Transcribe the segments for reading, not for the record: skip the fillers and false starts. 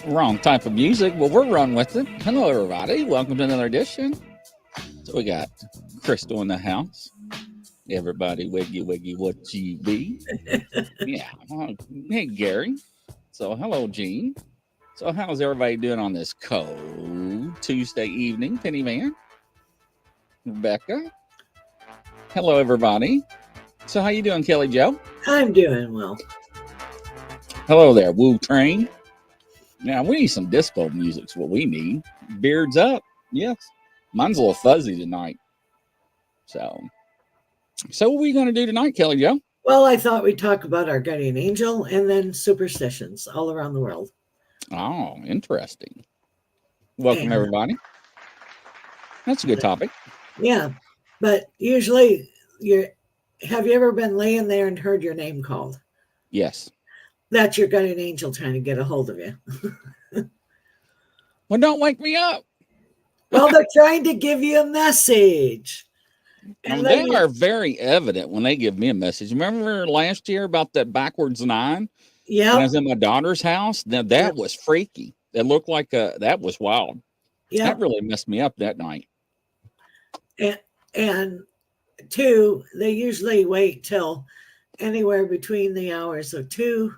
Wrong type of music. Well, we're running with it. Hello, everybody. Welcome to another edition. So we got Crystal in the house. Everybody, wiggy, wiggy, what you be? Yeah. Hey, Gary. So, hello, Gene. So, how's everybody doing on this cold Tuesday evening? Penny Man, Rebecca. Hello, everybody. So, how you doing, Kelly Joe? I'm doing well. Hello there, Woo Train. Now, we need some disco music's what we need. Beards up. Yes. Mine's a little fuzzy tonight. So what are we going to do tonight, Kelly Joe? Well, I thought we'd talk about our guardian angel and then superstitions all around the world. Oh, interesting. Welcome, everybody. That's a good topic. Yeah. But usually, have you ever been laying there and heard your name called? Yes. That's your guardian angel trying to get a hold of you. Well, don't wake me up. Well, they're trying to give you a message. And they are very evident when they give me a message. Remember last year about that backwards 9? Yeah. When I was in my daughter's house? Now, that was freaky. It looked like that was wild. Yeah. That really messed me up that night. And 2, they usually wait till anywhere between the hours of 2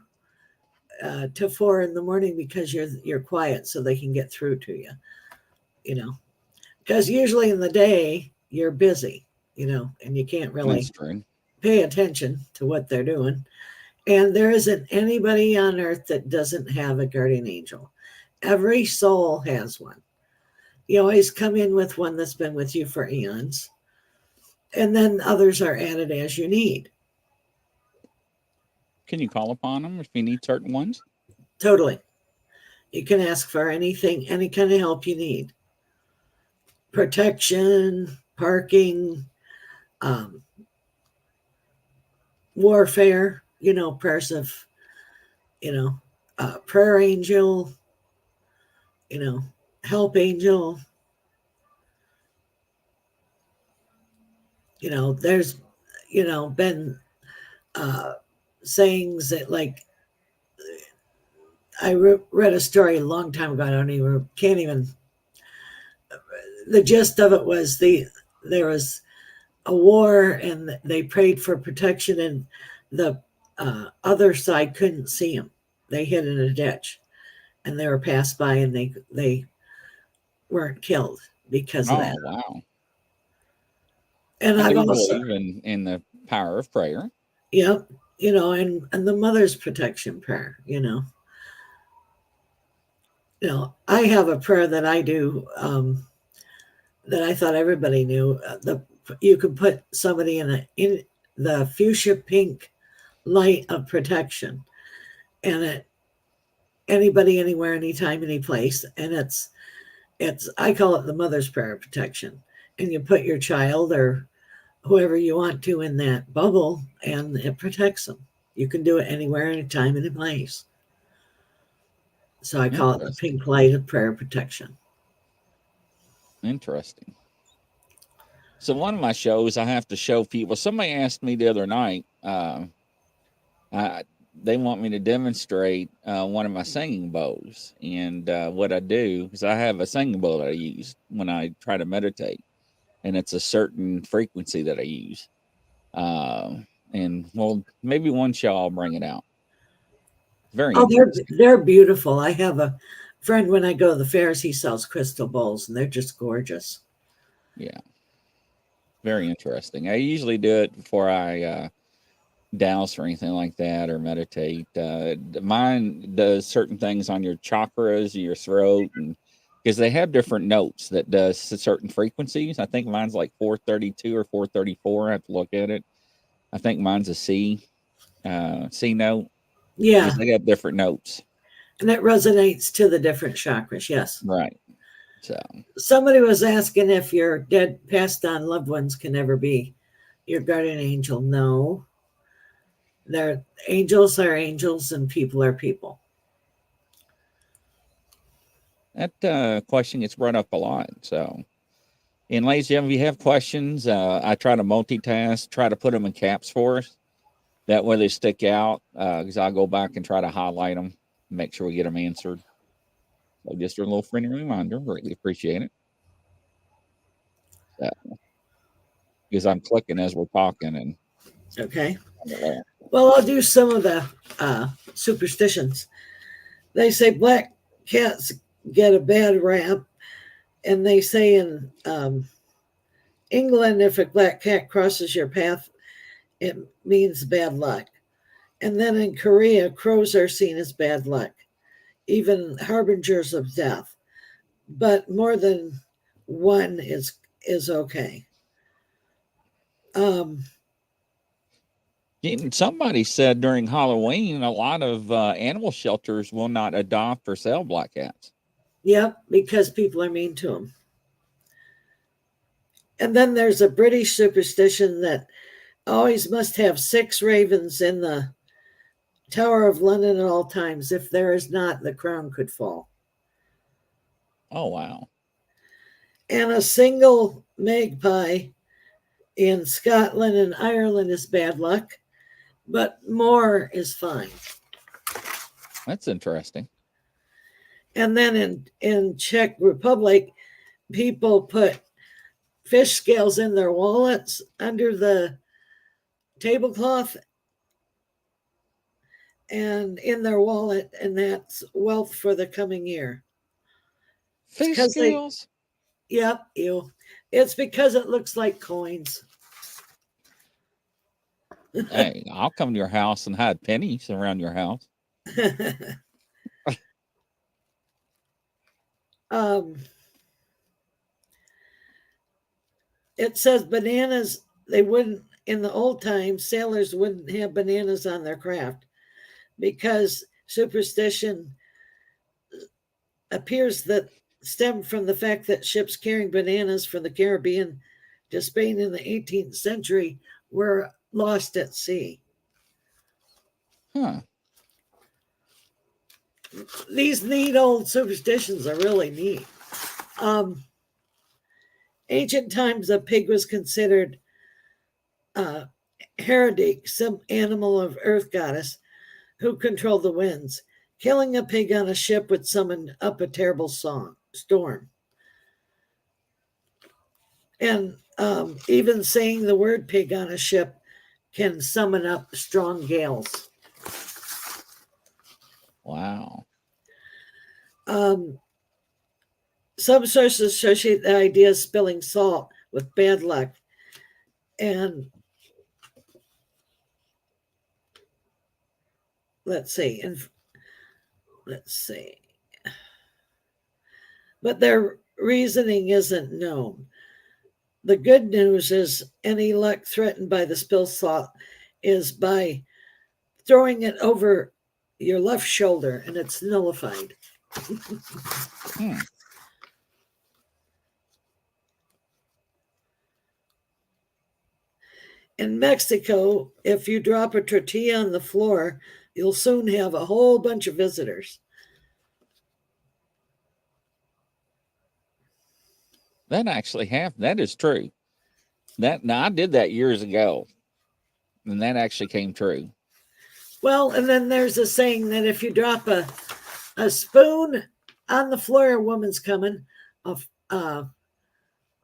to 4 in the morning because you're quiet so they can get through to you, because usually in the day you're busy, and you can't really pay attention to what they're doing. And there isn't anybody on earth that doesn't have a guardian angel. Every soul has one. You always come in with one that's been with you for eons, and then others are added as you need. Can you call upon them if you need certain ones? Totally. You can ask for anything, any kind of help you need. Protection, parking, warfare, prayers of, prayer angel, help angel. There's, been sayings that, like, I read a story a long time ago. The gist of it was there was a war and they prayed for protection, and the other side couldn't see them. They hid in a ditch, and they were passed by, and they weren't killed because of that. Wow. And I believe in the power of prayer. Yep. And the mother's protection prayer, I have a prayer that I do that I thought everybody knew. You could put somebody in the fuchsia pink light of protection, and anybody, anywhere, anytime, any place. And it's I call it the mother's prayer of protection. And you put your child or whoever you want to in that bubble, and it protects them. You can do it anywhere, anytime, any place. So I call it the pink light of prayer protection. Interesting. So one of my shows, I have to show people. Somebody asked me the other night. They want me to demonstrate one of my singing bowls, and what I do is I have a singing bowl that I use when I try to meditate, and it's a certain frequency that I use. And well, maybe one show I'll bring it out. Very interesting. They're beautiful. I have a friend when I go to the fairs, he sells crystal bowls, and they're just gorgeous. Yeah. Very interesting. I usually do it before I douse or anything like that or meditate. Mine does certain things on your chakras, your throat, and because they have different notes that does certain frequencies. I think mine's like 432 or 434. I have to look at it. I think mine's a C note. Yeah. They got different notes. And it resonates to the different chakras, yes. Right. So, Somebody was asking if your dead, passed on loved ones can ever be your guardian angel. No. They're angels are angels and people are people. that question gets brought up a lot. So, and ladies, if you have questions, I try to multitask, try to put them in caps for us. That way they stick out, because I'll go back and try to highlight them, make sure we get them answered. So just a little friendly reminder, greatly appreciate it. Because I'm clicking as we're talking, and Okay. Well, I'll do some of the superstitions. They say black cats get a bad rap, and they say in England, if a black cat crosses your path, it means bad luck. And then in Korea, crows are seen as bad luck, even harbingers of death. But more than one is okay. Somebody said during Halloween, a lot of animal shelters will not adopt or sell black cats. Yep, because people are mean to them. And then there's a British superstition that always must have 6 ravens in the Tower of London at all times. If there is not, the crown could fall. Oh, wow. And a single magpie in Scotland and Ireland is bad luck, but more is fine. That's interesting. And then in Czech Republic, people put fish scales in their wallets under the tablecloth and in their wallet, and that's wealth for the coming year. Fish scales? Yep, it's because it looks like coins. Hey, I'll come to your house and hide pennies around your house. It says bananas, they wouldn't, in the old times, sailors wouldn't have bananas on their craft because superstition appears that stemmed from the fact that ships carrying bananas from the Caribbean to Spain in the 18th century were lost at sea. Huh. These neat old superstitions are really neat. Ancient times, a pig was considered heretic, some animal of earth goddess who controlled the winds. Killing a pig on a ship would summon up a terrible storm. And even saying the word pig on a ship can summon up strong gales. Wow. Some sources associate the idea of spilling salt with bad luck. And let's see. But their reasoning isn't known. The good news is any luck threatened by the spilled salt is by throwing it over your left shoulder and it's nullified. In Mexico, if you drop a tortilla on the floor, you'll soon have a whole bunch of visitors. That actually happened. That is true. Now I did that years ago, and that actually came true. Well, and then there's a saying that if you drop a spoon on the floor, a woman's coming. A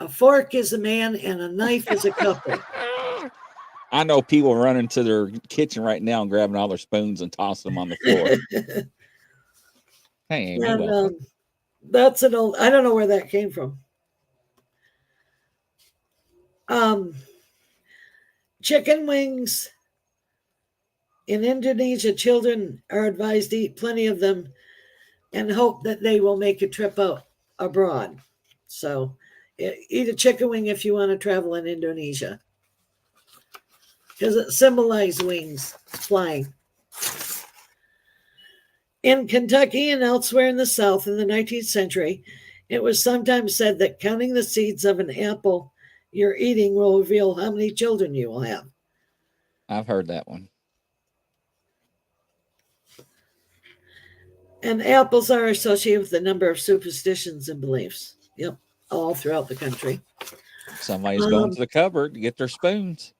fork is a man, and a knife is a couple. I know people running to their kitchen right now and grabbing all their spoons and tossing them on the floor. Hey, Amy, and, that's an old. I don't know where that came from. Chicken wings. In Indonesia, children are advised to eat plenty of them and hope that they will make a trip out abroad. So eat a chicken wing if you want to travel in Indonesia, because it symbolizes wings flying. In Kentucky and elsewhere in the South in the 19th century, it was sometimes said that counting the seeds of an apple you're eating will reveal how many children you will have. I've heard that one. And apples are associated with a number of superstitions and beliefs. Yep, all throughout the country. Somebody's going to the cupboard to get their spoons.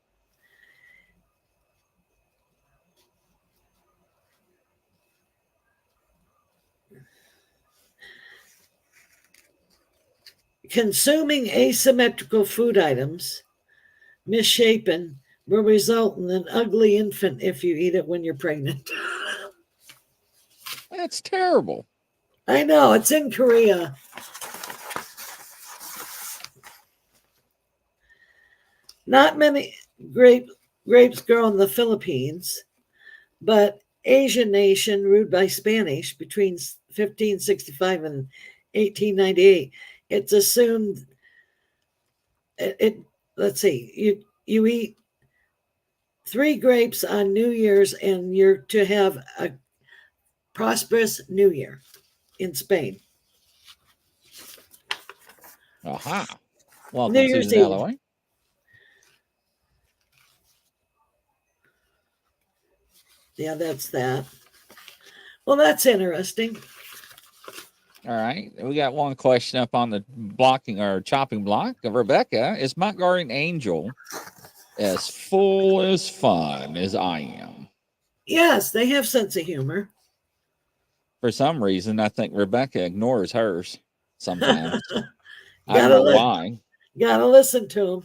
Consuming asymmetrical food items, misshapen, will result in an ugly infant if you eat it when you're pregnant. That's terrible. I know, it's in Korea. Not many grapes grow in the Philippines, but Asian nation ruled by Spanish between 1565 and 1898. It's assumed let's see, you eat 3 grapes on New Year's and you're to have a prosperous New Year in Spain. Aha. Welcome, New Year's Susan Eve. Alloway. Yeah, that's that. Well, that's interesting. All right. We got one question up on the blocking or chopping block of Rebecca. Is my guardian angel as full as fun as I am? Yes, they have sense of humor. For some reason, I think Rebecca ignores hers sometimes. I Gotta don't know why. Gotta listen to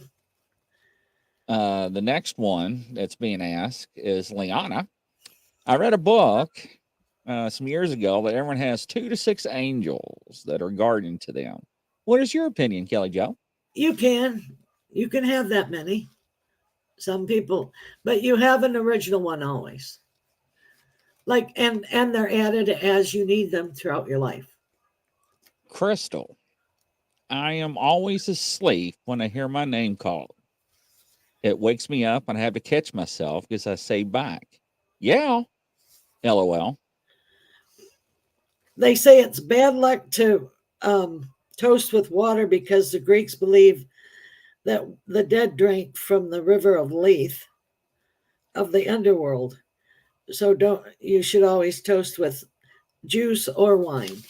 them. The next one that's being asked is Liana. I read a book some years ago that everyone has 2 to 6 angels that are guardian to them. What is your opinion, Kelly Jo? You can have that many. Some people, but you have an original one always. Like and they're added as you need them throughout your life. Crystal. I am always asleep when I hear my name called. It wakes me up and I have to catch myself because I say back, yeah, LOL. They say it's bad luck to toast with water because the Greeks believe that the dead drank from the river of Lethe of the underworld. So you should always toast with juice or wine.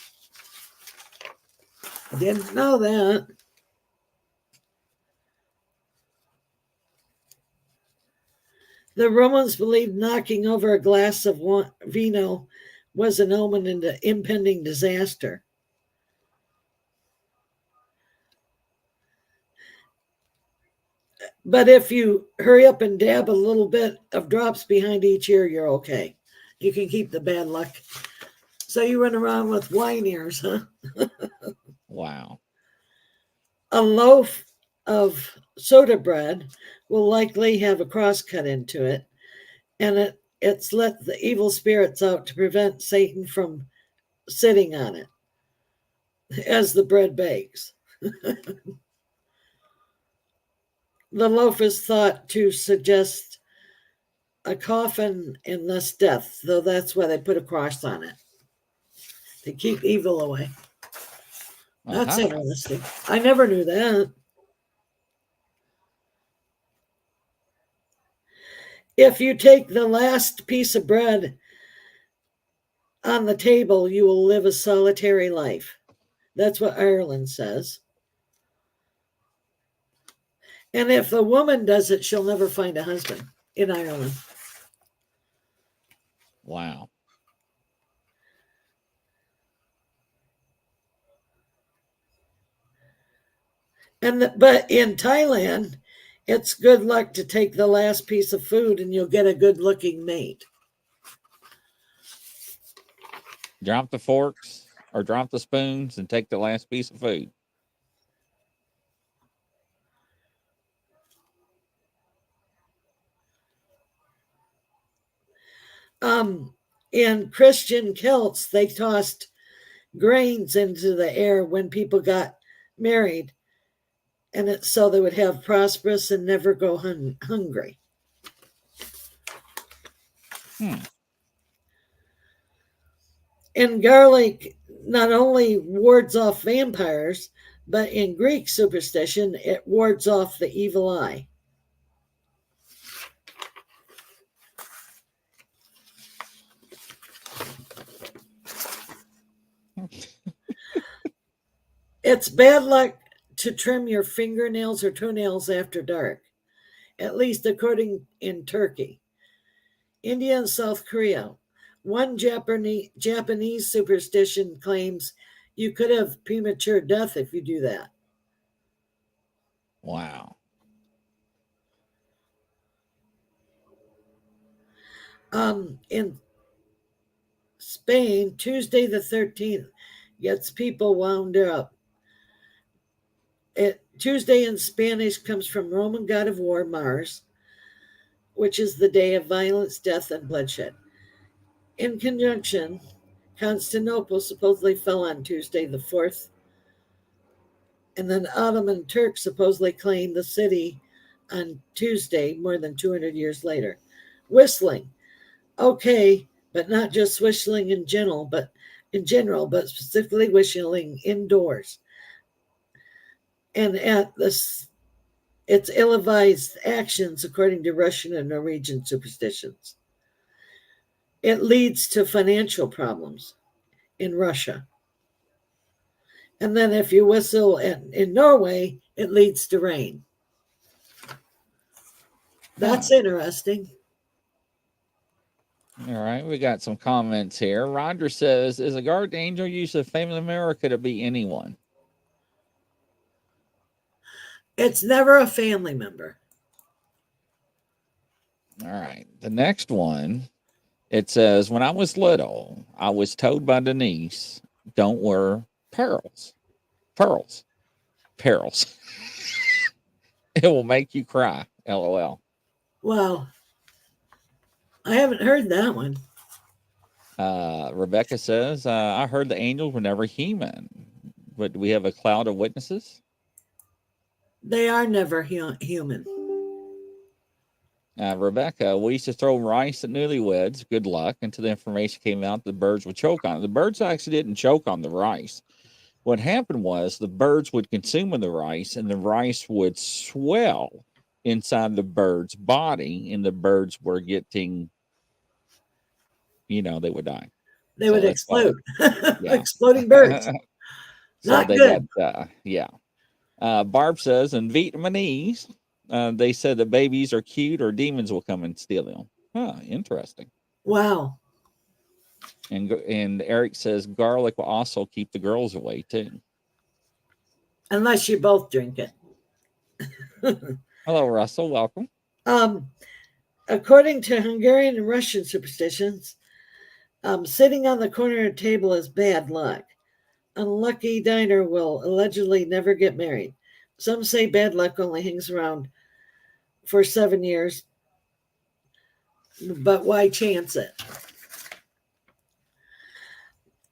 Didn't know that. The Romans believed knocking over a glass of vino was an omen into impending disaster. But if you hurry up and dab a little bit of drops behind each ear, you're okay. You can keep the bad luck. So you run around with wine ears, huh? Wow. A loaf of soda bread will likely have a cross cut into it, and it's let the evil spirits out to prevent Satan from sitting on it as the bread bakes. The loaf is thought to suggest a coffin and thus death, though that's why they put a cross on it to keep evil away. That's interesting. I never knew that. If you take the last piece of bread on the table, you will live a solitary life. That's what Ireland says. And if a woman does it, she'll never find a husband in Ireland. Wow. But in Thailand, it's good luck to take the last piece of food and you'll get a good-looking mate. Drop the forks or drop the spoons and take the last piece of food. In Christian Celts, they tossed grains into the air when people got married, and so they would have prosperous and never go hungry. And garlic not only wards off vampires, but in Greek superstition, it wards off the evil eye. It's bad luck to trim your fingernails or toenails after dark, at least according in Turkey, India, and South Korea. One Japanese superstition claims you could have premature death if you do that. Wow. In Spain, Tuesday the 13th gets people wound up. Tuesday in Spanish comes from Roman god of war, Mars, which is the day of violence, death, and bloodshed. In conjunction, Constantinople supposedly fell on Tuesday the 4th, and then Ottoman Turks supposedly claimed the city on Tuesday more than 200 years later. Whistling, okay, but not just whistling in general, but specifically whistling indoors. And at this, its ill-advised actions, according to Russian and Norwegian superstitions. It leads to financial problems in Russia. And then if you whistle in Norway, it leads to rain. That's interesting. All right, we got some comments here. Roger says, "Is a guardian angel usually a family member or could it be anyone?" It's never a family member. All right, the next one. It says, "When I was little, I was told by Denise, don't wear pearls. Pearls. Pearls. It will make you cry. LOL." Well, I haven't heard that one. Rebecca says, "I heard the angels were never human. But do we have a cloud of witnesses?" They are never human. Rebecca, "We used to throw rice at newlyweds. Good luck until the information came out the birds would choke on it. The birds actually didn't choke on the rice. What happened was the birds would consume the rice and the rice would swell inside the bird's body and the birds were getting, they would die. They would That's why, explode. yeah. Exploding birds. So Not they good. got, yeah. Barb says, "In Vietnamese, they said the babies are cute or demons will come and steal them." Huh, interesting. Wow. And Eric says garlic will also keep the girls away too. Unless you both drink it. Hello, Russell. Welcome. According to Hungarian and Russian superstitions, sitting on the corner of a table is bad luck. Unlucky diner will allegedly never get married. Some say bad luck only hangs around for 7 years, but why chance it?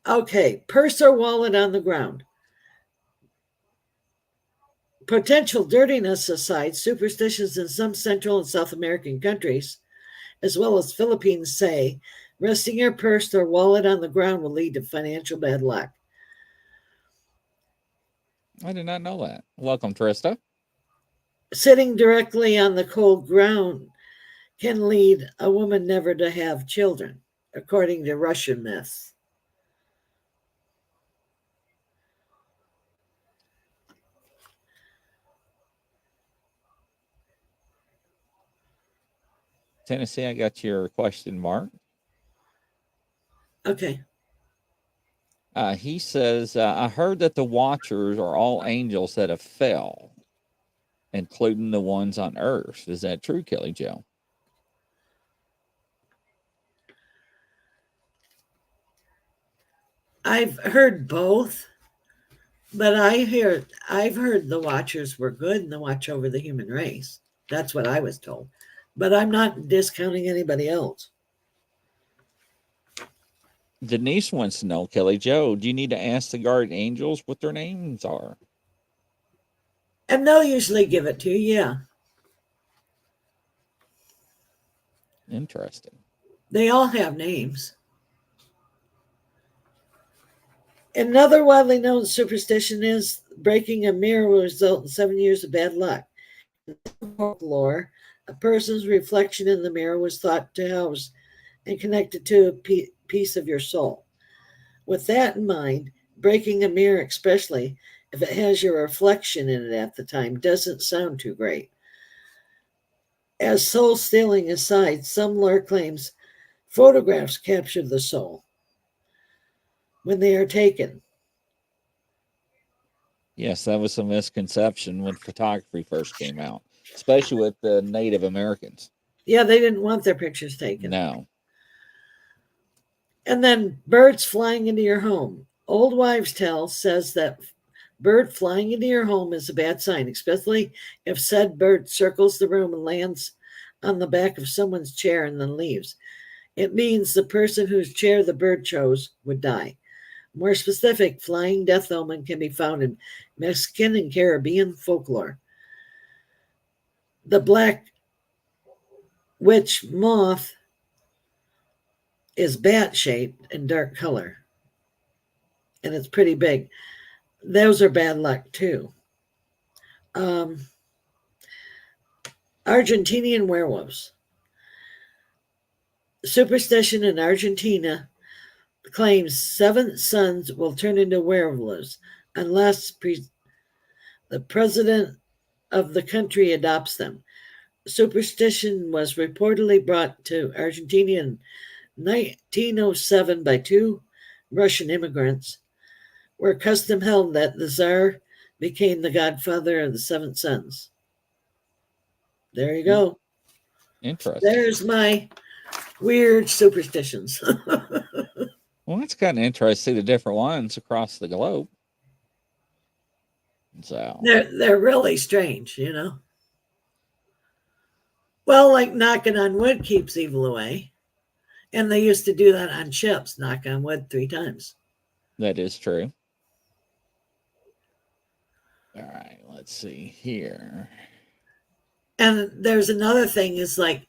Okay, purse or wallet on the ground. Potential dirtiness aside, superstitions in some Central and South American countries, as well as Philippines, say resting your purse or wallet on the ground will lead to financial bad luck. I did not know that. Welcome, Trista. Sitting directly on the cold ground can lead a woman never to have children, according to Russian myths. Tennessee, I got your question mark. Okay. He says, "I heard that the Watchers are all angels that have fell, including the ones on Earth. Is that true, Kelly Joe?" I've heard both, but I've heard the Watchers were good and the watch over the human race. That's what I was told. But I'm not discounting anybody else. Denise wants to know, Kelly Joe, do you need to ask the guardian angels what their names are? And they'll usually give it to you, yeah. Interesting. They all have names. Another widely known superstition is breaking a mirror will result in 7 years of bad luck. In folklore, a person's reflection in the mirror was thought to house and connected to a piece of your soul. With that in mind, breaking a mirror, especially if it has your reflection in it at the time, doesn't sound too great. As soul stealing aside, some lore claims photographs capture the soul when they are taken. Yes, that was a misconception when photography first came out, especially with the Native Americans. Yeah, they didn't want their pictures taken. No. And then birds flying into your home. Old wives' tale says that bird flying into your home is a bad sign, especially if said bird circles the room and lands on the back of someone's chair and then leaves. It means the person whose chair the bird chose would die. More specific, flying death omen can be found in Mexican and Caribbean folklore. The black witch moth is bat shaped and dark color, and it's pretty big. Those are bad luck too. Argentinian werewolves. Superstition in Argentina claims 7 sons will turn into werewolves unless the president of the country adopts them. Superstition was reportedly brought to Argentina in 1907 by 2 Russian immigrants, where custom held that the Tsar became the godfather of the 7 sons. There you go. Interesting. There's my weird superstitions. Well, that's kind of interesting. The different ones across the globe. So they're really strange, you know. Well, like knocking on wood keeps evil away. And they used to do that on ships, knock on wood 3 times. that is true. All right, let's see here. And there's another thing is like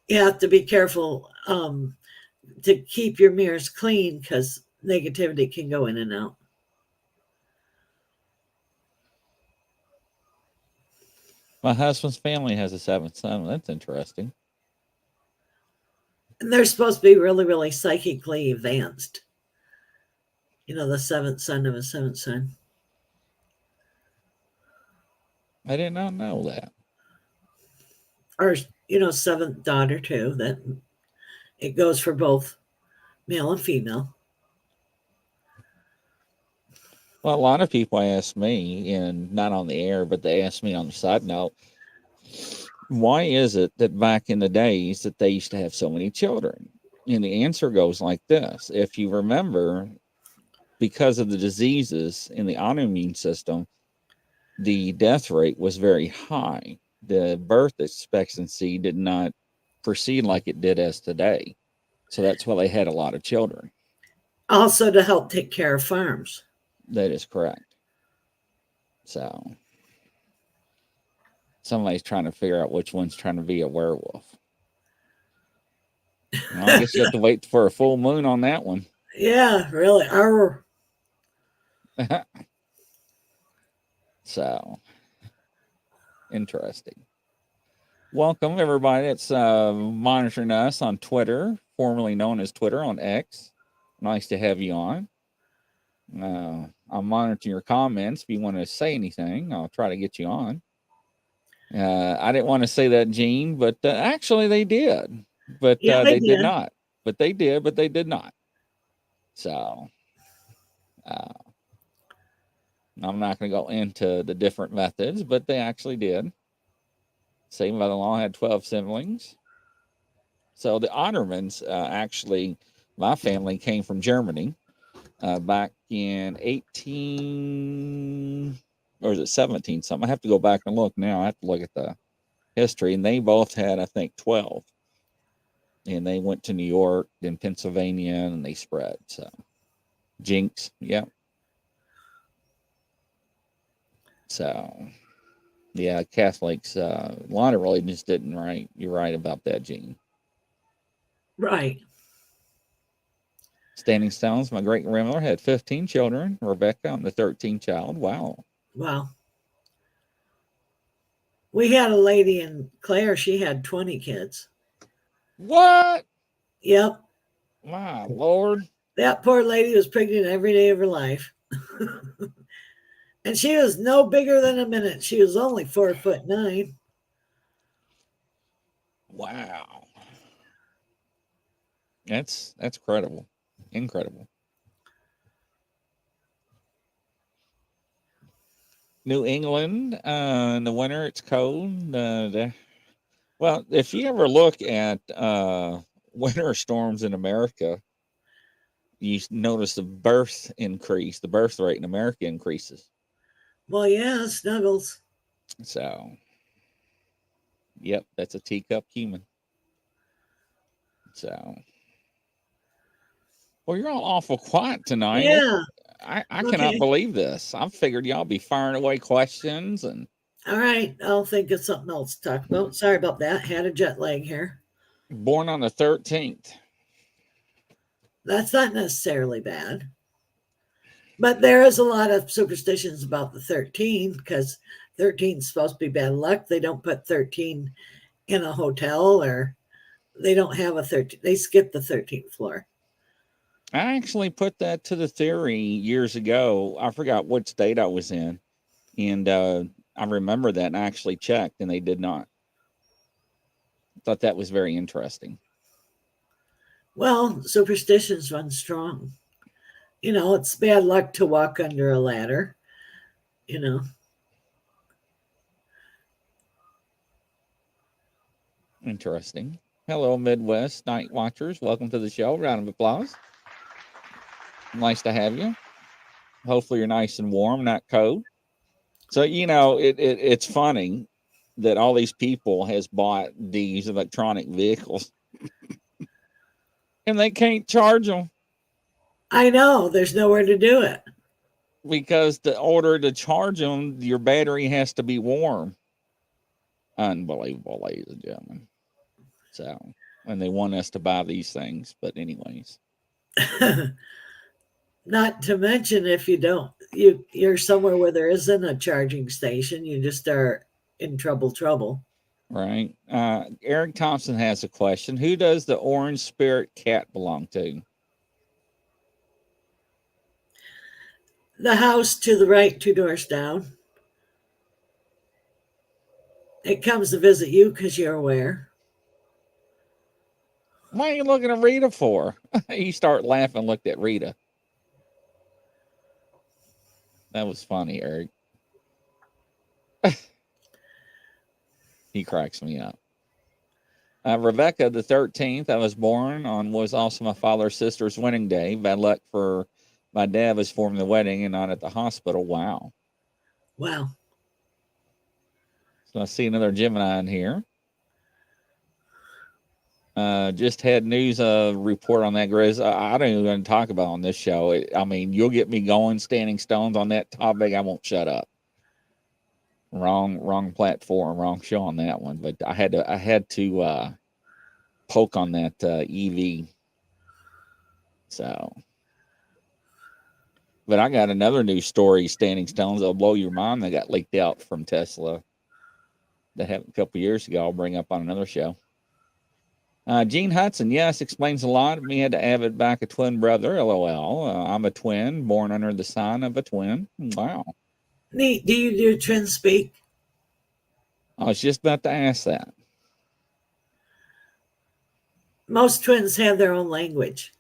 you have to be careful to keep your mirrors clean because negativity can go in and out. My husband's family has a 7th son. That's interesting. And they're supposed to be really, really psychically advanced. You know, the 7th son of a 7th son. I did not know that. Or, you know, 7th daughter too. That it goes for both male and female. Well, a lot of people ask me, and not on the air, but they ask me on the side note, why is it that back in the days that they used to have so many children? And the answer goes like this. If you remember, because of the diseases in the autoimmune system, the death rate was very high. The birth expectancy did not proceed like it did as today. So that's why they had a lot of children. Also to help take care of farms. That is correct. So somebody's trying to figure out which one's trying to be a werewolf. Well, I guess you have to wait for a full moon on that one. Yeah, really. So interesting. Welcome everybody that's monitoring us on Twitter, formerly known as Twitter, on X. Nice to have you on. I'm monitoring your comments. If you want to say anything, I'll try to get you on. I didn't want to say that, Gene, but actually they did. But yeah, they did not. But they did, but they did not. So I'm not going to go into the different methods, but they actually did. Same mother-in-law had 12 siblings. So the Ottermans, actually, my family came from Germany back in 18, or is it 17 something? I have to go back and look now. I have to look at the history. And they both had, I think, 12. And they went to New York, then Pennsylvania, and they spread. So, Jinx, yep. So, yeah, Catholics, a lot of religions didn't, right? You're right about that, Gene. Right. Standing Stones, my great grandmother had 15 children. Rebecca, I'm the 13th child. Wow. Wow. We had a lady in Clare, she had 20 kids. What? Yep. My Lord. That poor lady was pregnant every day of her life. And she was no bigger than a minute. She was only 4'9". Wow. That's incredible. Incredible. New England, in the winter it's cold. Well, if you ever look at winter storms in America, you notice the birth rate in America increases. Well, yeah, Snuggles. So, yep, that's a teacup human. So, well, you're all awful quiet tonight. Yeah. I cannot Okay. believe this. I figured y'all be firing away questions and All right. I'll think of something else to talk about. Sorry about that. Had a jet lag here. born on the 13th. That's not necessarily bad. But there is a lot of superstitions about the 13 because 13 is supposed to be bad luck. They don't put 13 in a hotel, or they don't have a 13. They skip the 13th floor. I actually put that to the theory years ago. I forgot what state I was in. And I remember that and I actually checked and they did not. Thought that was very interesting. Well, superstitions run strong. It's bad luck to walk under a ladder. You know, Interesting. Hello, Midwest Night Watchers. Welcome to the show. Round of applause. Nice to have you. Hopefully you're nice and warm, not cold. So, it's funny that all these people has bought these electronic vehicles and they can't charge them I know there's nowhere to do it. because the order to charge them, your battery has to be warm. Unbelievable, ladies and gentlemen. So, and they want us to buy these things, but anyways. Not to mention, if you don't, you're somewhere where there isn't a charging station, you just are in trouble. Right. Eric Thompson has a question. Who does the orange spirit cat belong to? The house to the right, 2 doors down. It comes to visit you because you're aware. Why are you looking at Rita for? You start laughing, looked at Rita. That was funny, Eric. He cracks me up. Rebecca, the 13th, I was born on, was also my father's sister's wedding day. Bad luck for my dad was forming the wedding and not at the hospital. Wow. Wow. So I see another Gemini in here. Just had news report on that, Grizz. I don't even want to talk about on this show. You'll get me going, standing stones on that topic. I won't shut up. Wrong platform, wrong show on that one. But I had to poke on that EV. So, but I got another news story, standing stones that'll blow your mind. That got leaked out from Tesla. That happened a couple years ago. I'll bring up on another show. Gene Hudson, yes, explains a lot. Me had to avid back a twin brother. LOL. I'm a twin, born under the sign of a twin. Wow. Neat. Do you do twin speak? I was just about to ask that. Most twins have their own language.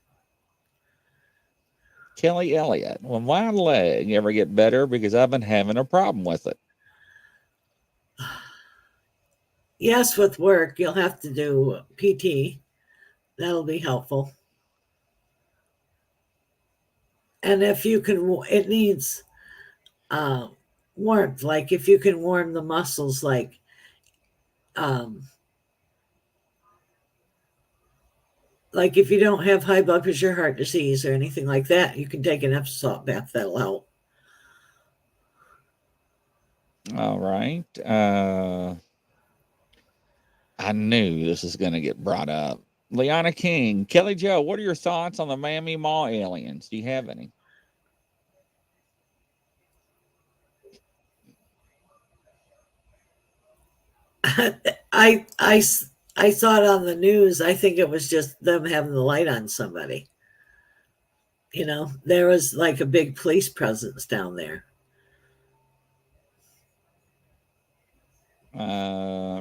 Kelly Elliott, will my leg ever get better? Because I've been having a problem with it. Yes, with work, you'll have to do PT. That'll be helpful. And if you can, it needs warmth. Like if you can warm the muscles, like if you don't have high blood pressure, heart disease, or anything like that, you can take an Epsom salt bath. That'll help. All right. I knew this was going to get brought up. Liana King, Kelly Joe, what are your thoughts on the Miami Mall aliens? Do you have any? I, I, I saw it on the news. I think it was just them having the light on somebody. There was like a big police presence down there.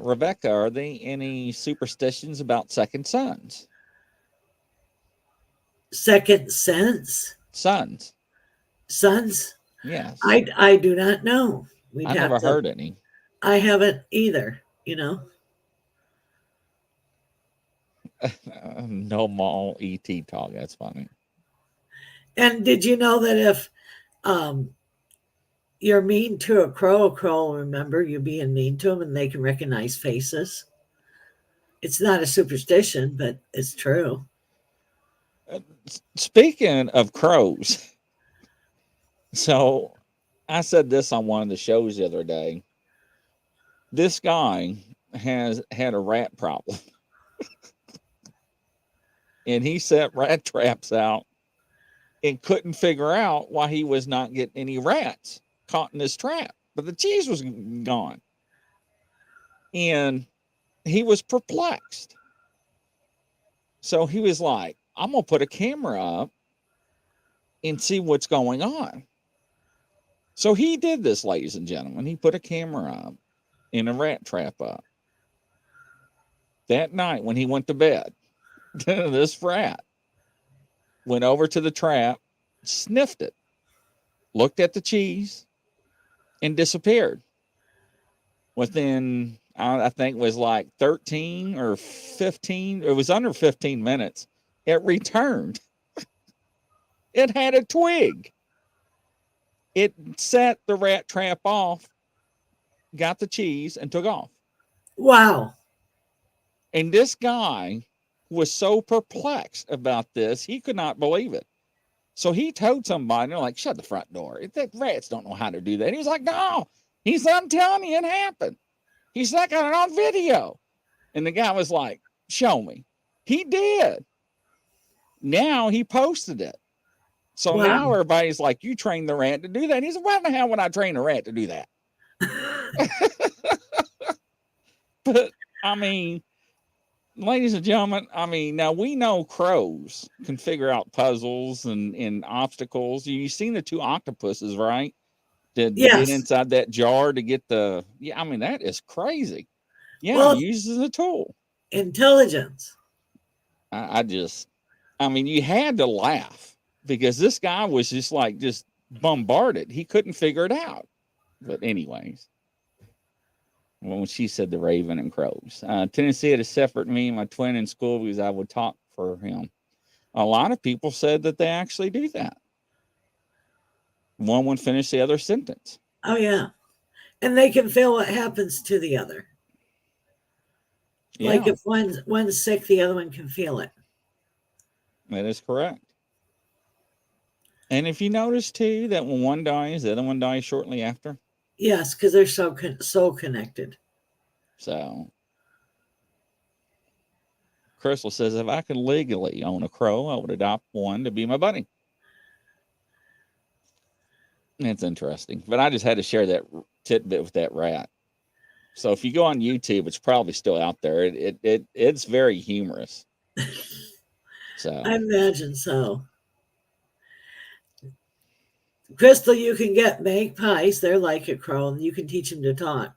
Rebecca, are there any superstitions about second sons? Second sense? Sons. Sons? Yes. I do not know. We'd I have never to. heard any. I haven't either. No mall ET talk. That's funny. And did you know that if um, you're mean to a crow will remember you being mean to them and they can recognize faces? It's not a superstition, but it's true. Speaking of crows, so I said this on one of the shows the other day. This guy has had a rat problem. And he set rat traps out and couldn't figure out why he was not getting any rats caught in his trap. But the cheese was gone. And he was perplexed. So he was like, I'm going to put a camera up and see what's going on. So he did this, ladies and gentlemen. He put a camera up and a rat trap up. That night when he went to bed, this rat went over to the trap, sniffed it, looked at the cheese, and disappeared. Within, I think it was like 13 or 15, it was under 15 minutes, it returned. It had a twig. It set the rat trap off, got the cheese, and took off. Wow. And this guy was so perplexed about this, he could not believe it. So he told somebody, they're like, shut the front door. That rats don't know how to do that. He was like, no. He said, I'm telling you, it happened. He said, I got it on video. And the guy was like, show me. He did. Now he posted it. So Wow. now everybody's like, you trained the rat to do that. And he said, why the hell would I train a rat to do that? But, I mean, ladies and gentlemen, now we know crows can figure out puzzles and obstacles. You've seen the two octopuses, right? To get Yes. inside that jar to get the, that is crazy. Yeah, Well, uses a tool. Intelligence. You had to laugh because this guy was just bombarded. He couldn't figure it out. But anyways, when she said the raven and crows, Tennessee had a separate me and my twin in school because I would talk for him. A lot of people said that they actually do that. One would finish the other sentence. Oh, yeah. And they can feel what happens to the other. Yeah. Like if one's sick, the other one can feel it. That is correct. And if you notice, too, that when one dies, the other one dies shortly after. Yes, because they're so connected. So, Crystal says, if I could legally own a crow, I would adopt one to be my buddy. It's interesting. But I just had to share that tidbit with that rat. So if you go on YouTube, it's probably still out there. It's very humorous. So I imagine so. Crystal, you can get magpies. They're like a crow, and you can teach them to talk.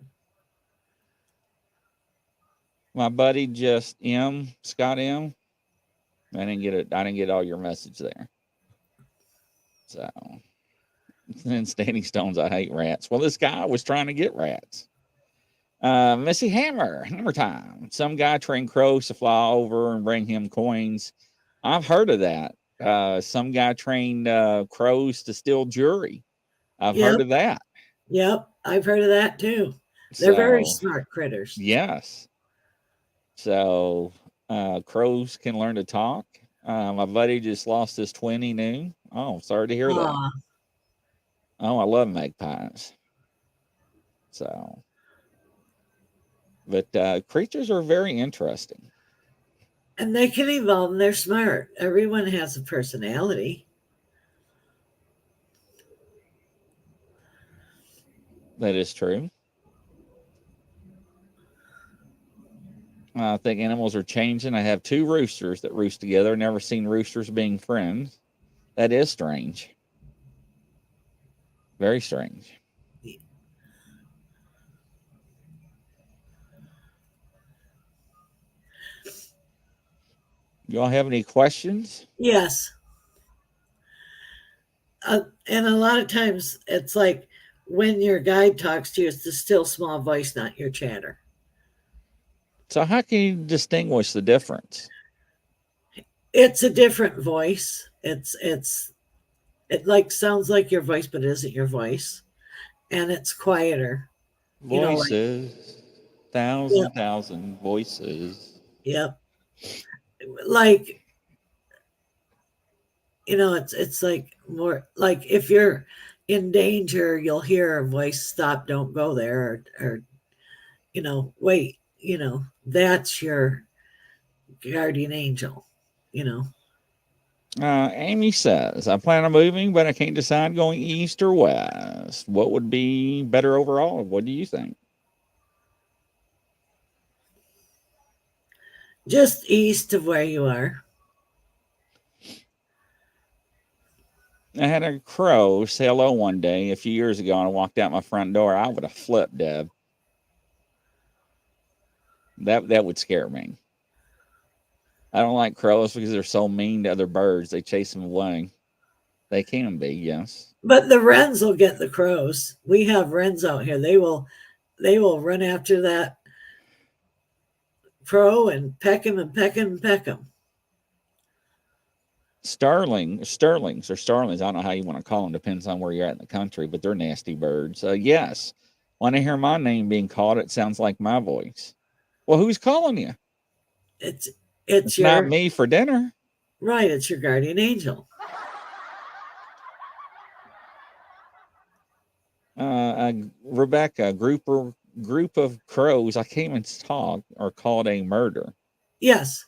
My buddy Scott M. I didn't get it. I didn't get all your message there. So then Standing Stones, I hate rats. Well, this guy was trying to get rats. Missy Hammer time. Some guy trained crows to fly over and bring him coins. I've heard of that. Some guy trained crows to steal jewelry. I've heard of that. Yep, I've heard of that too. They're very smart critters. Yes. So crows can learn to talk. My buddy just lost his twin he knew. Oh, sorry to hear that. Oh, I love magpies. But creatures are very interesting. And they can evolve and they're smart. Everyone has a personality. That is true. I think animals are changing. I have two roosters that roost together. Never seen roosters being friends. That is strange. Very strange. Y'all have any questions? Yes. And a lot of times it's like when your guide talks to you, it's the still small voice, not your chatter. So, how can you distinguish the difference? It's a different voice. It like sounds like your voice, but it isn't your voice. And it's quieter. You know, like Voices, yep, thousand voices. yep. Like, it's like more like if you're in danger, you'll hear a voice, stop, don't go there, or wait, that's your guardian angel, you know. Amy says, I plan on moving, but I can't decide going east or west. What would be better overall? What do you think? Just east of where you are. I had a crow say hello one day a few years ago, and I walked out my front door. I would have flipped, Deb. That would scare me. I don't like crows because they're so mean to other birds. They chase them away. They can be, yes. But the wrens will get the crows. We have wrens out here. They will run after that crow and peck him and peck him and peck him. Sterlings or starlings. I don't know how you want to call them. Depends on where you're at in the country, but they're nasty birds. Yes. When I hear my name being called, it sounds like my voice. Well, who's calling you? It's It's not me for dinner. right. It's your guardian angel. Rebecca, group of crows. I can't even talk. Are called a murder. Yes.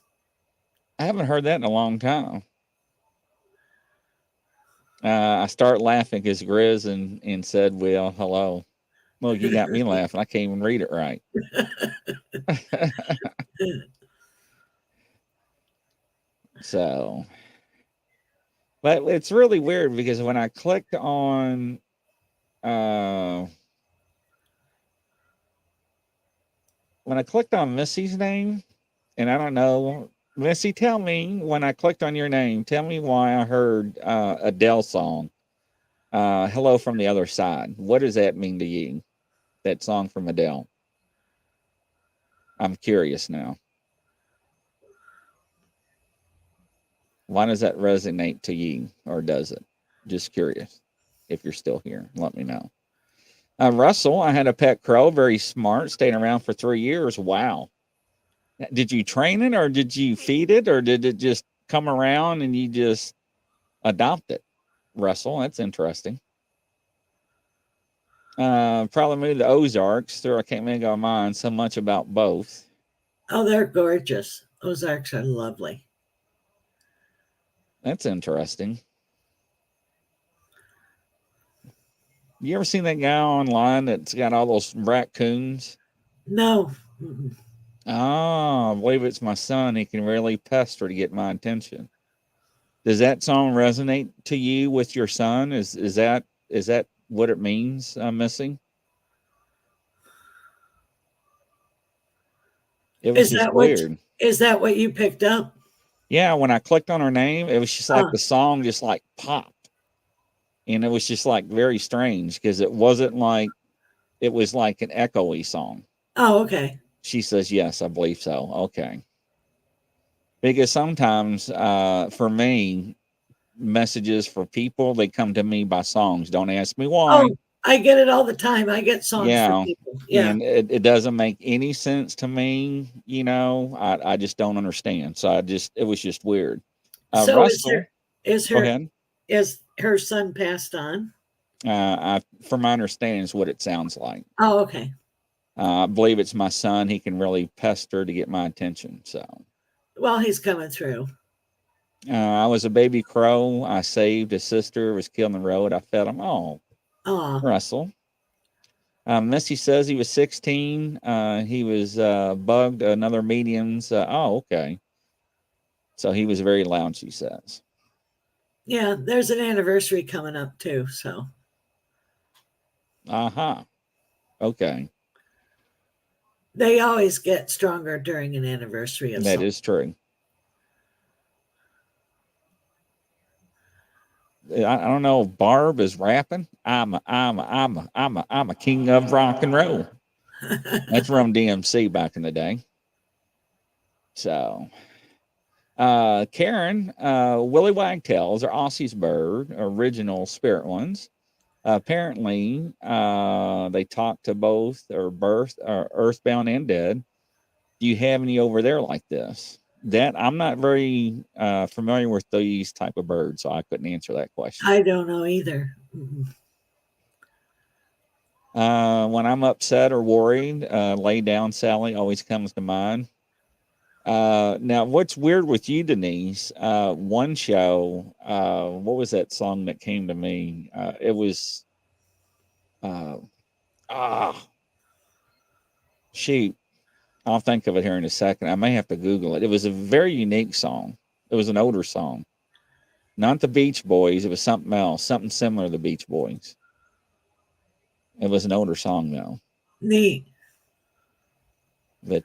I haven't heard that in a long time. I start laughing because Grizz and said, "Well, hello." Well, you got me laughing. I can't even read it right. So, but it's really weird because when I clicked on Missy's name, and I don't know, Missy, tell me when I clicked on your name, tell me why I heard Adele song, "Hello from the Other Side." What does that mean to you? That song from Adele. I'm curious now. Why does that resonate to you, or does it? Just curious. If you're still here, let me know. Russell, I had a pet crow, very smart, stayed around for 3 years. Wow. Did you train it, or did you feed it, or did it just come around and you just adopt it? Russell, that's interesting. Probably moved to the Ozarks. There, I can't make up my mind so much about both. Oh, they're gorgeous. Ozarks are lovely. That's interesting. You ever seen that guy online that's got all those raccoons? No. Oh, I believe it's my son. He can really pester to get my attention. Does that song resonate to you with your son? Is that what it means? I'm missing. It was Is just that what weird. is that what you picked up? Yeah, when I clicked on her name, it was just like Oh, the song just like popped, and it was just like very strange because it wasn't like it was like an echoey song. oh, okay. She says, "Yes, I believe so." Okay, because sometimes for me, messages for people they come to me by songs. Don't ask me why. Oh, I get it all the time. I get songs for Yeah, people. Yeah. and it doesn't make any sense to me. I just don't understand. So it was just weird. So Russell, is go her ahead. is her son passed on? From my understanding, is what it sounds like. Oh, okay. I believe it's my son. He can really pester to get my attention. So, Well, he's coming through. I was a baby crow. I saved a sister, was killed on the road. I fed him. Oh, Oh, Russell. Missy says he was 16. He was bugged another medium's. Okay. So he was very loud, she says. yeah, there's an anniversary coming up too. So Uh-huh. Okay. they always get stronger during an anniversary of That something. is true. I don't know if Barb is rapping. I'm a king of rock and roll. That's from DMC back in the day. So Karen, Willie Wagtails are Aussie's bird, original spirit ones. Apparently, they talk to both or birth or earthbound and dead. Do you have any over there like this? That I'm not very familiar with these type of birds, so I couldn't answer that question. I don't know either. Mm-mm. When I'm upset or worried, lay down Sally always comes to mind. Now, what's weird with you, Denise? One show, what was that song that came to me? It was, uh, ah, shoot, I'll think of it here in a second. I may have to Google it. It was a very unique song. It was an older song, not the Beach Boys. It was something else, something similar to the Beach Boys. It was an older song though. Neat. But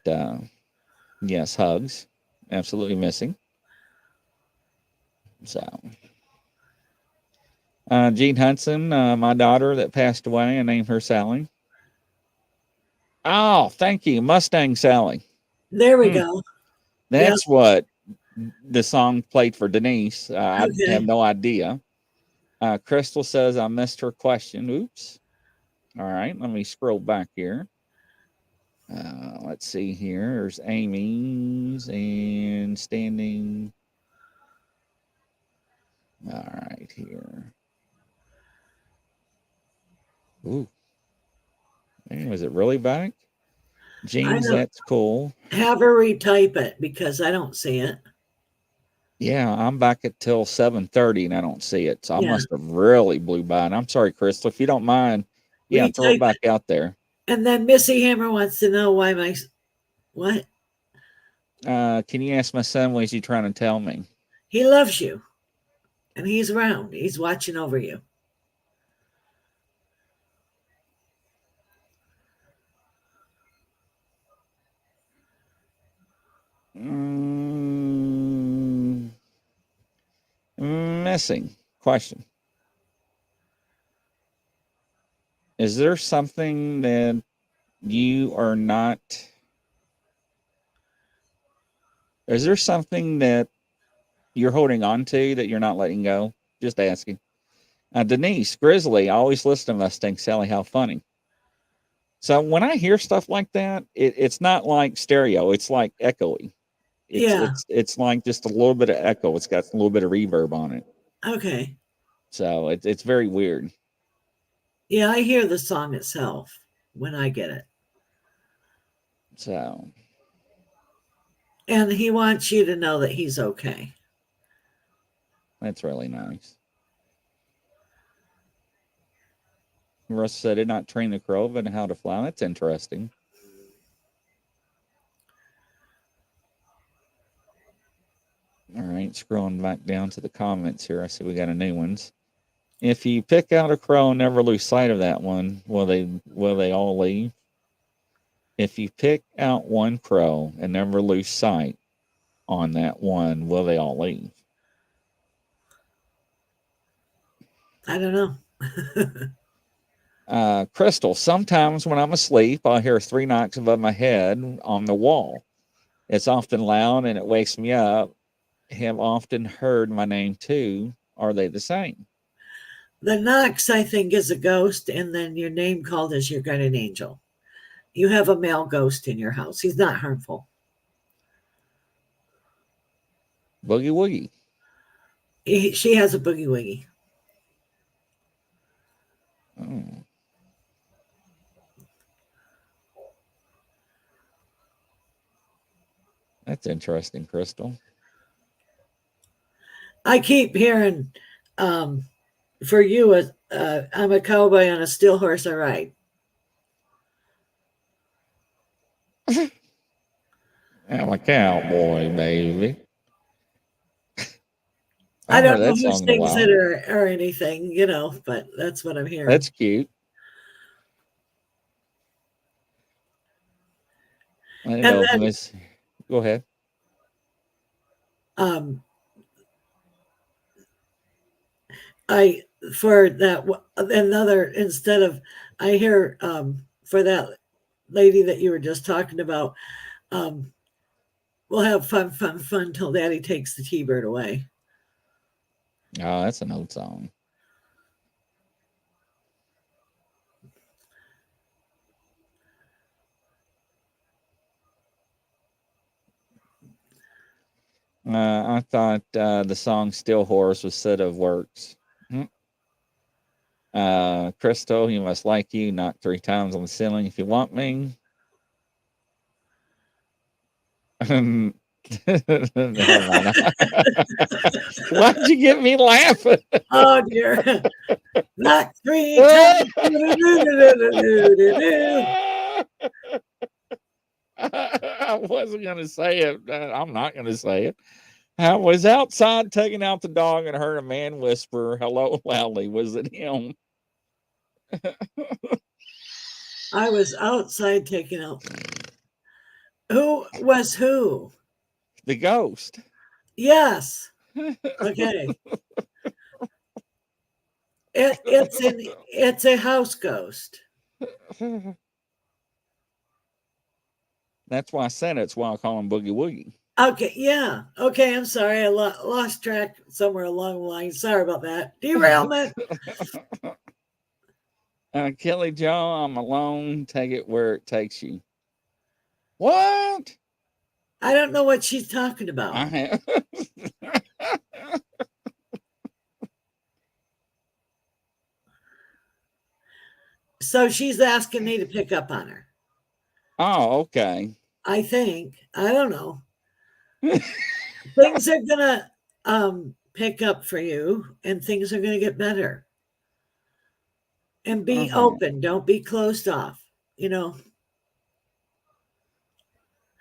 yes, hugs, absolutely missing. So. Jean Hudson, my daughter that passed away, I named her Sally. Oh, thank you, Mustang Sally. There we Hmm. go. Yeah. That's what the song played for Denise. I have Okay. no idea. Crystal says I missed her question. Oops. All right, let me scroll back here. Let's see here. There's Amy's and standing. All right, here. Ooh, man, was it really back? I Jeans, don't that's cool. have her retype it because I don't see it. Yeah, I'm back at till 7:30 and I don't see it. So I Yeah. must have really blew by. And I'm sorry, Crystal, if you don't mind, yeah, throw it Retype it. back out there. And then Missy Hammer wants to know why my what? Can you ask my son what is he trying to tell me? He loves you and he's around. He's watching over you. Mm, missing question. Is there something that you are not? Is there something that you're holding on to that you're not letting go? Just asking. Denise, Grizzly, I always listen to Mustang Sally. How funny. So when I hear stuff like that, it's not like stereo. It's like echoey. It's Yeah. it's it's like just a little bit of echo. It's got a little bit of reverb on it. Okay. So it's very weird. Yeah, I hear the song itself when I get it. So And he wants you to know that he's okay. that's really nice. Russ said, "Did not train the crow, but how to fly." That's interesting. All right, scrolling back down to the comments here. I see we got a new ones. If you pick out a crow and never lose sight of that one, will they all leave? If you pick out one crow and never lose sight on that one, will they all leave? I don't know. Crystal, sometimes when I'm asleep, I'll hear 3 knocks above my head on the wall. It's often loud and it wakes me up. Have often heard my name too. Are they the same? The Knox, I think, is a ghost, and then your name called as your guardian angel. You have a male ghost in your house. He's not harmful. Boogie Woogie. She has a boogie woogie. Oh. That's interesting, Crystal. I keep hearing, for you, I'm a cowboy on a steel horse I ride. I'm a cowboy, baby. I I haven't heard don't know that who song in a sings it while. or anything, but that's what I'm hearing. That's cute. I didn't And know if then Miss. Go ahead. um, I for that another instead of I hear for that lady that you were just talking about, um, we'll have fun, fun, fun till Daddy takes the T-bird away. Oh, that's an old song. I thought the song "Still Horse" was Set of Works. Hmm. Crystal, you must like you. Knock 3 times on the ceiling if you want me. Never mind. Why'd you get me laughing? Oh dear. Not 3 times. I wasn't going to say it. I'm not going to say it. I was outside taking out the dog and heard a man whisper, "Hello, loudly." Was it him? I was outside taking out. Who was who? The ghost. Yes. Okay. It's a house ghost. That's why I said it's why I call him Boogie Woogie. Okay, yeah. Okay, I'm sorry. I lost track somewhere along the line. Sorry about that. Derailment. Kelly Joe, I'm alone. Take it where it takes you. What? I don't know what she's talking about. I have. So she's asking me to pick up on her. Oh, okay. I think. I don't know. Things are gonna pick up for you and things are gonna get better. And be Uh-huh. open. Don't be closed off.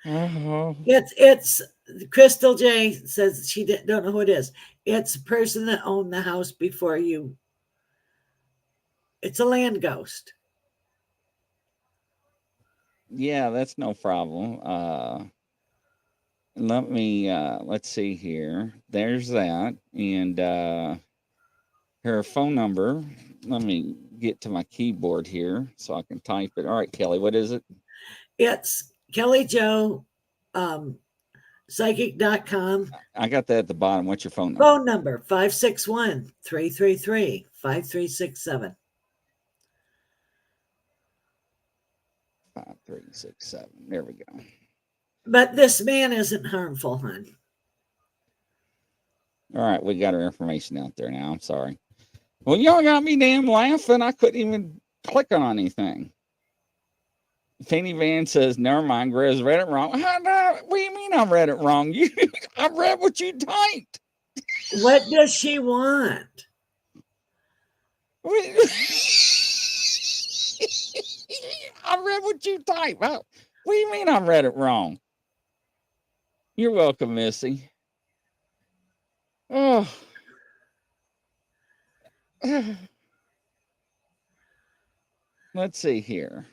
Uh-huh. It's Crystal J says she don't know who it is. It's a person that owned the house before you. It's a land ghost. Yeah, that's no problem. Let's see here. There's that. And her phone number. Let me get to my keyboard here so I can type it. All right, Kelly, what is it? It's Kelly Joe, psychic.com. I got that at the bottom. What's your phone number? Phone number 561-333-5367. 5367. There we go. But this man isn't harmful, hon. All right, we got our information out there now. I'm sorry. Well, y'all got me damn laughing. I couldn't even click on anything. Fanny Van says, "Never mind, Grizz read it wrong." What do you mean I read it wrong? I read what you typed. What does she want? I read what you typed. What do you mean I read it wrong? You're welcome, Missy. Oh. Let's see here.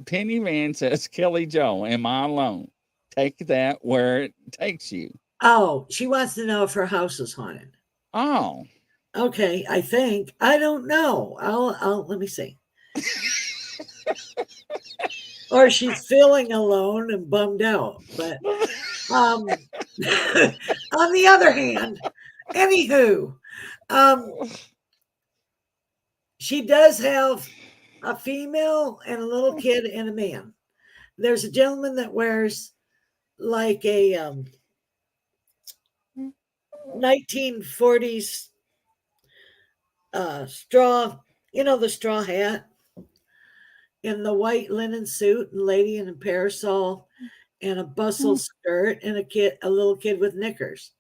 Penny Van says, "Kelly Joe, am I alone? Take that where it takes you." Oh, she wants to know if her house is haunted. Oh. Okay, I think. I don't know. I'll let me see. Or she's feeling alone and bummed out. But on the other hand, anywho, she does have a female and a little kid and a man. There's a gentleman that wears like a 1940s straw, the straw hat, in the white linen suit, and lady in a parasol, and a bustle skirt and a little kid with knickers.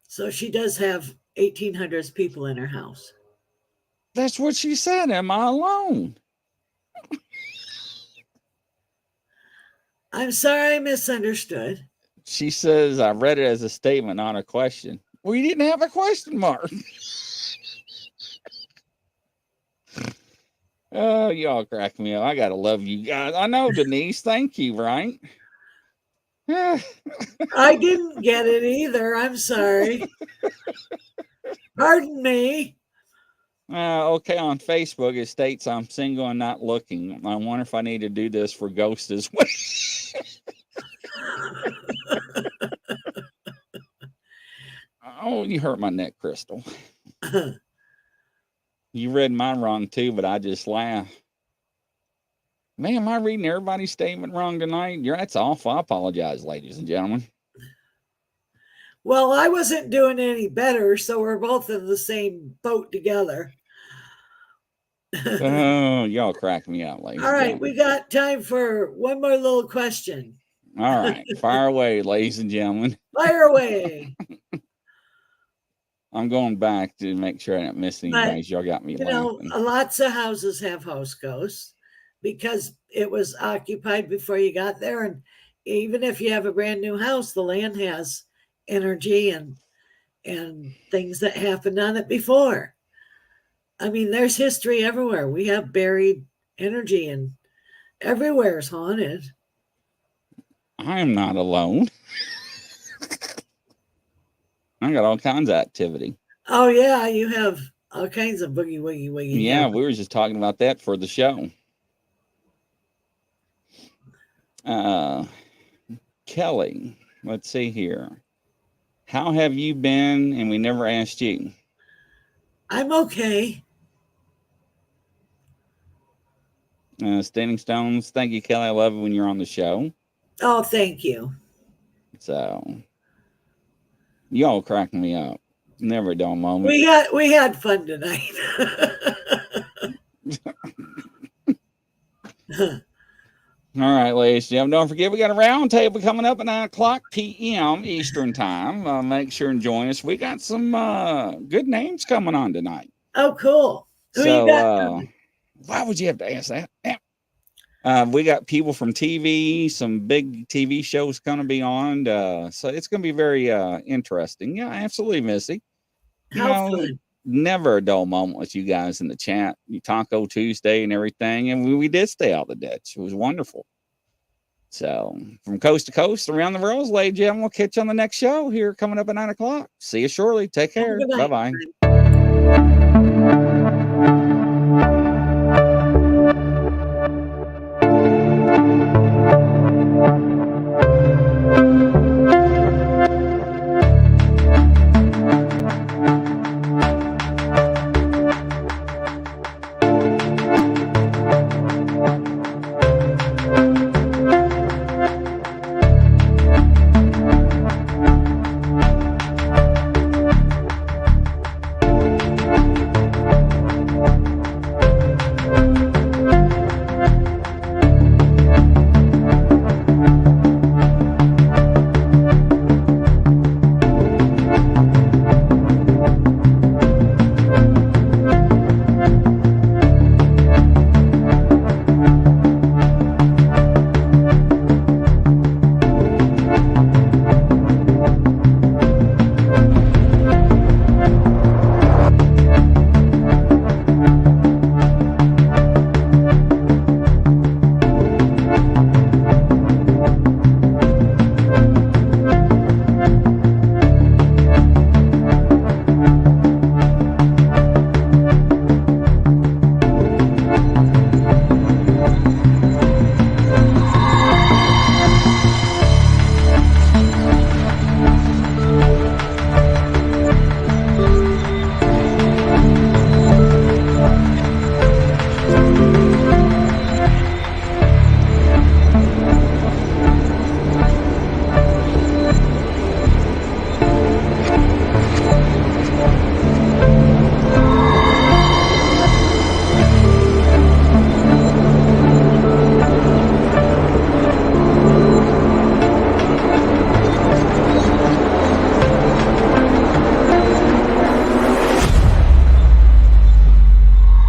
So she does have 1800s people in her house. That's what she said. Am I alone? I'm sorry I misunderstood. She says, I read it as a statement, not a question. Well, you didn't have a question mark. Oh, y'all crack me up. I got to love you guys. I know, Denise. Thank you, right? I didn't get it either. I'm sorry. Pardon me. Okay, on Facebook, it states I'm single and not looking. I wonder if I need to do this for Ghost as well. Oh, you hurt my neck, Crystal. You read mine wrong too, but I just laugh. Man, am I reading everybody's statement wrong tonight? That's awful. I apologize, ladies and gentlemen. Well, I wasn't doing any better, so we're both in the same boat together. Oh, y'all crack me out, ladies. All right, we got time for one more little question. All right, fire away, ladies and gentlemen. Fire away. I'm going back to make sure I don't miss any things. Y'all got me laughing. Lots of houses have house ghosts because it was occupied before you got there. And even if you have a brand new house, the land has energy and things that happened on it before. I mean, there's history everywhere. We have buried energy and everywhere is haunted. I am not alone. I got all kinds of activity. Oh, yeah, you have all kinds of boogie, woogie, woogie. Yeah, we were just talking about that for the show. Kelly, let's see here. How have you been? And we never asked you. I'm okay. Standing Stones, thank you, Kelly. I love it when you're on the show. Oh, thank you. So, y'all cracking me up. Never a dull moment. We had fun tonight. All right, ladies and gentlemen, don't forget we got a round table coming up at 9:00 p.m. Eastern time. Make sure and join us. We got some good names coming on tonight. Oh, cool. Who you got? Why would you have to ask that? Yeah. We got people from TV, some big TV shows going to be on. So it's going to be very interesting. Yeah, absolutely, Missy. How fun. Never a dull moment with you guys in the chat. You Taco Tuesday and everything. And we did stay out of the ditch. It was wonderful. So from coast to coast, around the world, ladies and gentlemen, we'll catch you on the next show here coming up at 9:00. See you shortly. Take care. Bye-bye.